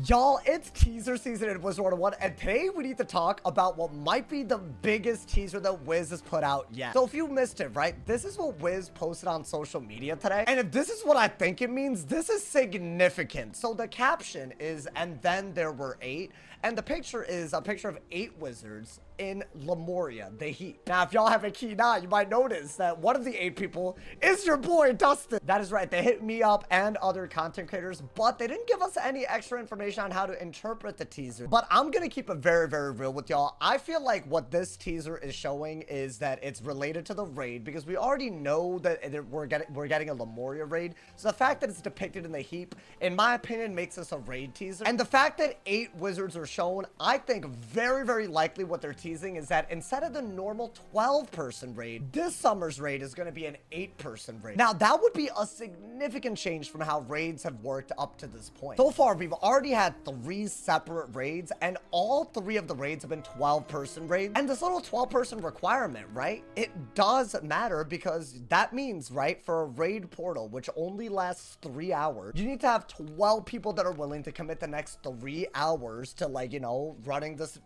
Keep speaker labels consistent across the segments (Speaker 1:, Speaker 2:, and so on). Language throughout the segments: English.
Speaker 1: Y'all, it's teaser season in Wizard101, and today we need to talk about what might be the biggest teaser that Wiz has put out yet. So if you missed it, right, this is what Wiz posted on social media today, and if this is what I think it means, this is significant. So the caption is, "and then there were 8," and the picture is a picture of 8 wizards in Lemuria, the Heap. Now, if y'all have a key now, you might notice that one of the 8 people is your boy, Dustin. That is right. They hit me up and other content creators, but they didn't give us any extra information on how to interpret the teaser. But I'm going to keep it very, very real with y'all. I feel like what this teaser is showing is that it's related to the raid, because we already know that we're getting a Lemuria raid. So the fact that it's depicted in the Heap, in my opinion, makes this a raid teaser. And the fact that 8 wizards are shown, I think very, very likely what they're teasing is that instead of the normal 12-person raid, this summer's raid is going to be an 8-person raid. Now, that would be a significant change from how raids have worked up to this point. So far, we've already had 3 separate raids, and all 3 of the raids have been 12-person raids. And this little 12-person requirement, right? It does matter, because that means, right, for a raid portal, which only lasts 3 hours, you need to have 12 people that are willing to commit the next 3 hours to, like, you know, running this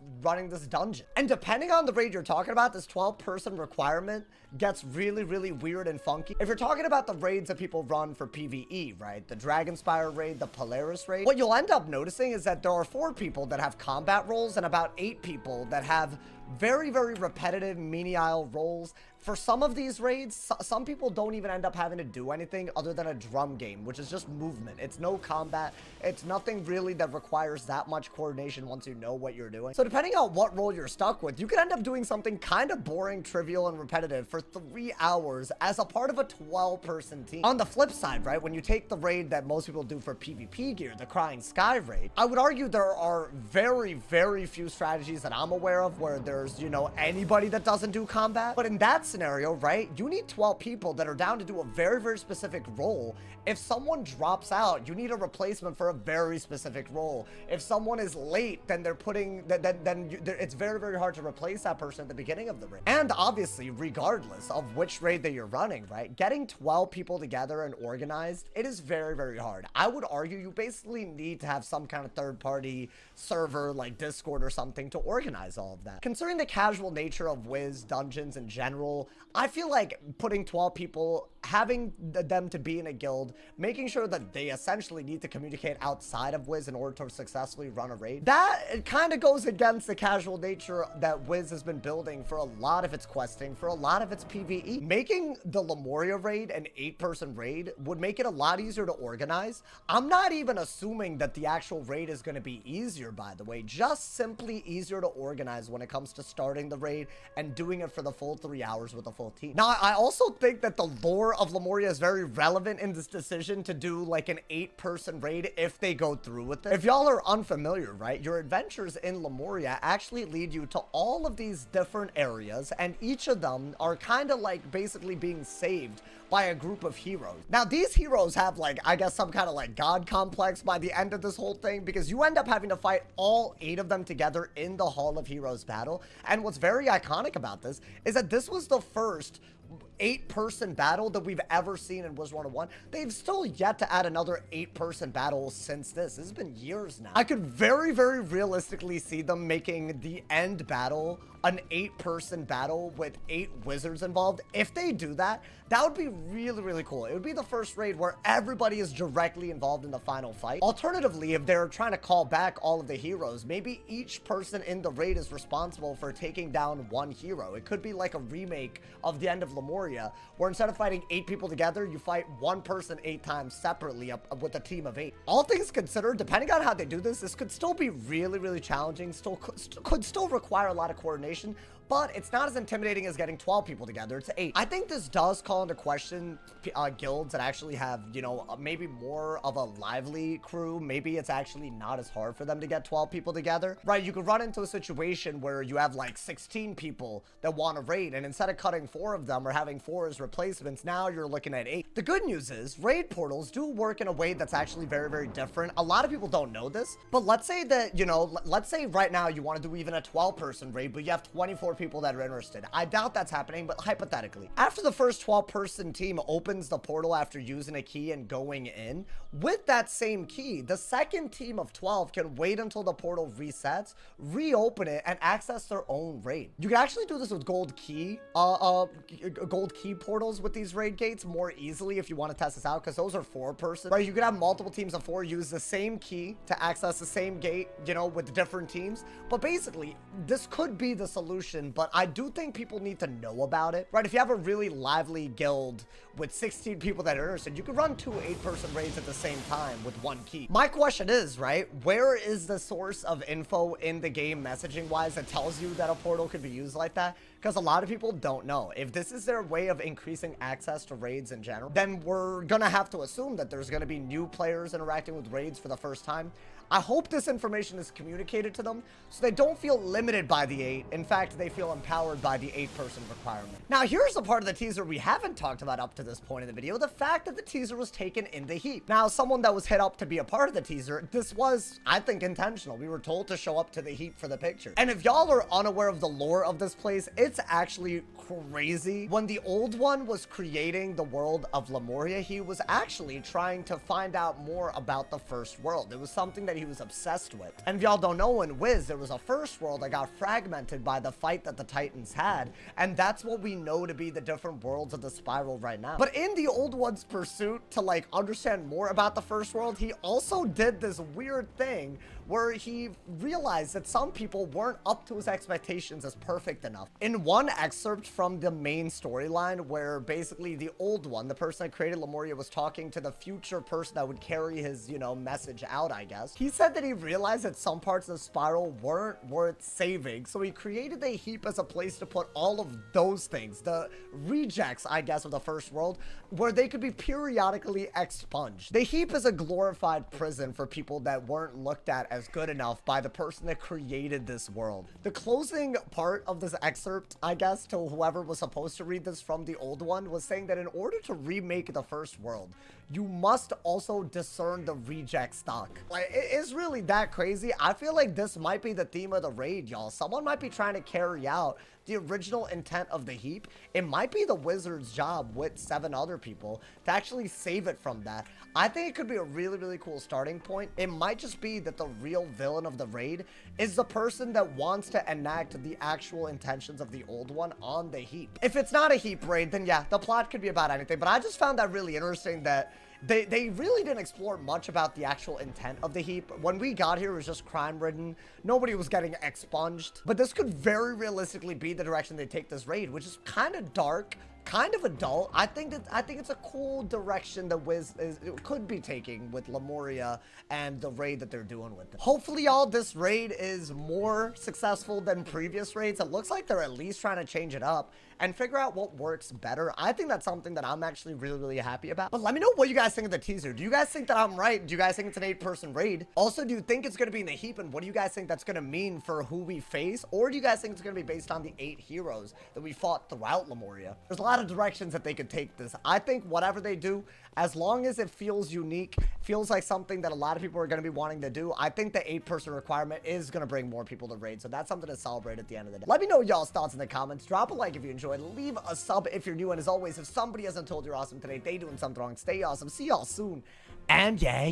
Speaker 1: dungeon. And depending on the raid you're talking about, this 12-person requirement gets really, really weird and funky. If you're talking about the raids that people run for PvE, right? The Dragonspire raid, the Polaris raid, what you'll end up noticing is that there are 4 people that have combat roles and about 8 people that have very, very repetitive menial roles. For some of these raids, some people don't even end up having to do anything other than a drum game, which is just movement. It's no combat. It's nothing really that requires that much coordination once you know what you're doing. So depending on what role you're stuck with, you could end up doing something kind of boring, trivial, and repetitive for 3 hours as a part of a 12-person team. On the flip side, right, when you take the raid that most people do for PvP gear, the Crying Sky raid, I would argue there are very, very few strategies that I'm aware of where there's, you know, anybody that doesn't do combat. But in that scenario, right, you need 12 people that are down to do a very, very specific role. If someone drops out, you need a replacement for a very specific role. If someone is late, then it's very, very hard to replace that person at the beginning of the raid. And obviously, regardless of which raid that you're running, right, getting 12 people together and organized, it is very, very hard. I would argue you basically need to have some kind of third-party server like Discord or something to organize all of that. Considering the casual nature of Wiz dungeons in general, I feel like putting 12 people, having them to be in a guild, making sure that they essentially need to communicate outside of Wiz in order to successfully run a raid, that it kind of goes against the casual nature that Wiz has been building for a lot of its questing, for a lot of its PvE. Making the Lemuria raid an 8-person raid would make it a lot easier to organize. I'm not even assuming that the actual raid is going to be easier, by the way, just simply easier to organize when it comes to starting the raid and doing it for the full 3 hours with a full team. Now, I also think that the lore of Lemuria is very relevant in this decision to do like an 8-person raid if they go through with it. If y'all are unfamiliar, right, your adventures in Lemuria actually lead you to all of these different areas, and each of them are kind of like basically being saved by a group of heroes. Now, these heroes have, like, I guess some kind of like god complex by the end of this whole thing, because you end up having to fight all 8 of them together in the Hall of Heroes battle. And what's very iconic about this is that this was the first 8-person battle that we've ever seen in Wizard101. They've still yet to add another 8-person battle since this. This has been years now. I could very, very realistically see them making the end battle an 8-person battle with 8 wizards involved. If they do that, that would be really, really cool. It would be the first raid where everybody is directly involved in the final fight. Alternatively, if they're trying to call back all of the heroes, maybe each person in the raid is responsible for taking down 1 hero. It could be like a remake of the end of Lemuria, where instead of fighting 8 people together, you fight 1 person 8 times separately up with a team of 8. All things considered, depending on how they do this could still be really, really challenging, could still require a lot of coordination, but it's not as intimidating as getting 12 people together. It's 8. I think this does call into question guilds that actually have, you know, maybe more of a lively crew. Maybe it's actually not as hard for them to get 12 people together, right? You could run into a situation where you have like 16 people that want to raid, and instead of cutting 4 of them or having 4 as replacements, now you're looking at 8. The good news is raid portals do work in a way that's actually very, very different. A lot of people don't know this, but let's say that, you know, let's say right now you want to do even a 12-person raid, but you have 24 people that are interested. I doubt that's happening, but hypothetically. After the first 12-person team opens the portal after using a key and going in, with that same key, the second team of 12 can wait until the portal resets, reopen it, and access their own raid. You can actually do this with gold key portals with these raid gates more easily if you want to test this out, because those are 4-person, right? You could have multiple teams of 4 use the same key to access the same gate, you know, with different teams. But basically, this could be the solution, but I do think people need to know about it, right? If you have a really lively guild with 16 people that are interested, you could run 2 8-person raids at the same time with 1 key. My question is, right, where is the source of info in the game messaging wise that tells you that a portal could be used like that? Because a lot of people don't know. If this is their way of increasing access to raids in general, then we're gonna have to assume that there's gonna be new players interacting with raids for the first time. I hope this information is communicated to them so they don't feel limited by the 8. In fact, they feel empowered by the 8-person requirement. Now, here's the part of the teaser we haven't talked about up to this point in the video, the fact that the teaser was taken in the heap. Now, someone that was hit up to be a part of the teaser, this was, I think, intentional. We were told to show up to the heap for the picture. And if y'all are unaware of the lore of this place, it's actually crazy. When the old one was creating the world of Lemuria, he was actually trying to find out more about the first world. It was something that he was obsessed with. And if y'all don't know, in Wiz, there was a first world that got fragmented by the fight that the Titans had, and that's what we know to be the different worlds of the spiral right now. But in the old one's pursuit to like understand more about the first world, he also did this weird thing where he realized that some people weren't up to his expectations as perfect enough. In one excerpt from the main storyline, where basically the old one, the person that created Lemuria, was talking to the future person that would carry his, you know, message out, I guess, he said that he realized that some parts of the spiral weren't worth saving, so he created a heap as a place to put all of those things, the rejects, I guess, of the first world, where they could be periodically expunged. The heap is a glorified prison for people that weren't looked at as good enough by the person that created this world. The closing part of this excerpt, I guess, to whoever was supposed to read this from the old one, was saying that in order to remake the first world, you must also discern the reject stock. Like, it is really that crazy. I feel like this might be the theme of the raid, y'all. Someone might be trying to carry out the original intent of the heap. It might be the wizard's job with 7 other people to actually save it from that. I think it could be a really, really cool starting point. It might just be that the real villain of the raid is the person that wants to enact the actual intentions of the old one on the heap. If it's not a heap raid, then yeah, the plot could be about anything. But I just found that really interesting that they really didn't explore much about the actual intent of the heap. When we got here, it was just crime-ridden. Nobody was getting expunged. But this could very realistically be the direction they take this raid, which is kind of dark, kind of adult. I think it's a cool direction that Wiz could be taking with Lemuria and the raid that they're doing with it. Hopefully, y'all, this raid is more successful than previous raids. It looks like they're at least trying to change it up and figure out what works better. I think that's something that I'm actually really, really happy about. But let me know what you guys think of the teaser. Do you guys think that I'm right? Do you guys think it's an 8-person raid? Also, do you think it's going to be in the heap? And what do you guys think that's going to mean for who we face? Or do you guys think it's going to be based on the 8 heroes that we fought throughout Lemuria? There's a lot of directions that they could take this. I think whatever they do, as long as it feels unique, feels like something that a lot of people are going to be wanting to do, I think the 8-person requirement is going to bring more people to raid. So that's something to celebrate at the end of the day. Let me know y'all's thoughts in the comments. Drop a like if you enjoyed. Leave a sub if you're new. And as always, if somebody hasn't told you're awesome today, they doing something wrong. Stay awesome. See y'all soon. And yeah.